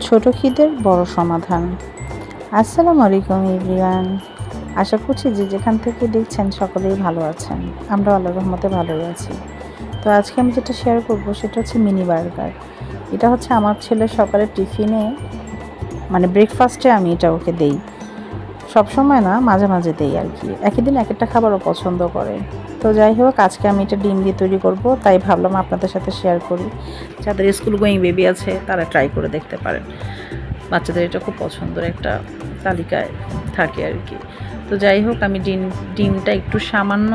ছোট খিদের বড় সমাধান। আসসালামু আলাইকুম এভরিওয়ান। আশা করছি যে যেখান থেকে দেখছেন সকলেই ভালো আছেন। আমরা আল্লাহর রহমতে ভালোই আছি। তো আজকে আমি যেটা শেয়ার করব সেটা হচ্ছে মিনি বার্গার। এটা হচ্ছে আমার ছেলের সকালের টিফিনে, মানে ব্রেকফাস্টে আমি এটা ওকে দেই। সবসময় না, মাঝে মাঝে দেই আর কি। একই দিন এক একটা খাবারও পছন্দ করে। তো যাই হোক, আজকে আমি এটা ডিম দিয়ে তৈরি করব, তাই ভাবলাম আপনাদের সাথে শেয়ার করি। যাদের স্কুল গোয়িং বেবি আছে তারা ট্রাই করে দেখতে পারেন। বাচ্চাদের এটা খুব পছন্দের একটা তালিকায় থাকে আর কি। তো যাই হোক, আমি ডিমটা একটু সামান্য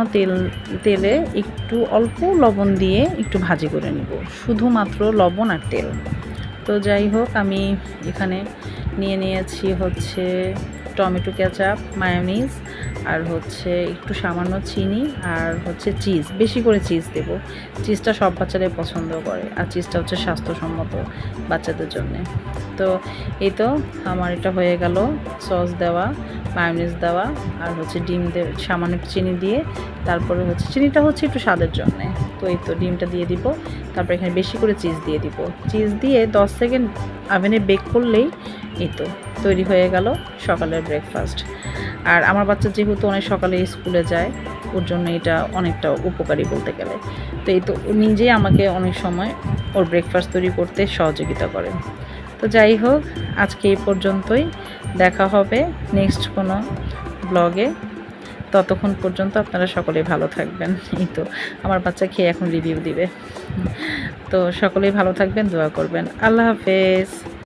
তেলে একটু অল্প লবণ দিয়ে একটু ভাজি করে নেব, শুধুমাত্র লবণ আর তেল। তো যাই হোক, আমি এখানে নিয়েছি হচ্ছে টমেটো কেচাপ, মায়োনিজ, আর হচ্ছে একটু সামান্য চিনি, আর হচ্ছে চিজ, বেশি করে চিজ দেব। চিজটা সব বাচ্চারাই পছন্দ করে, আর চিজটা হচ্ছে স্বাস্থ্যসম্মত বাচ্চাদের জন্যে। তো এই তো আমার এটা হয়ে গেল, সস দেওয়া, মায়োনিজ দেওয়া, আর হচ্ছে ডিম সামান্য চিনি দিয়ে, তারপরে হচ্ছে চিনিটা হচ্ছে একটু স্বাদের জন্যে। তো এই তো ডিমটা দিয়ে দিব, তারপর এখানে বেশি করে চিজ দিয়ে দিব। চিজ দিয়ে 10 সেকেন্ড ওভেনে বেক করলেই এই তো তৈরি হয়ে গেল সকালের ব্রেকফাস্ট। আর আমার বাচ্চা যেহেতু অনেক সকালে স্কুলে যায়, ওর জন্য এটা অনেকটা উপকারী বলতে গেলে। তো এই তো নিজেই আমাকে অনেক সময় ওর ব্রেকফাস্ট তৈরি করতে সহযোগিতা করে। তো যাই হোক, আজকে এই পর্যন্তই। দেখা হবে নেক্সট কোনো ব্লগে। ততক্ষণ পর্যন্ত আপনারা সকলেই ভালো থাকবেন। এই তো আমার বাচ্চা খেয়ে এখন রিভিউ দিবে। তো সকলেই ভালো থাকবেন, দোয়া করবেন। আল্লাহ হাফেজ।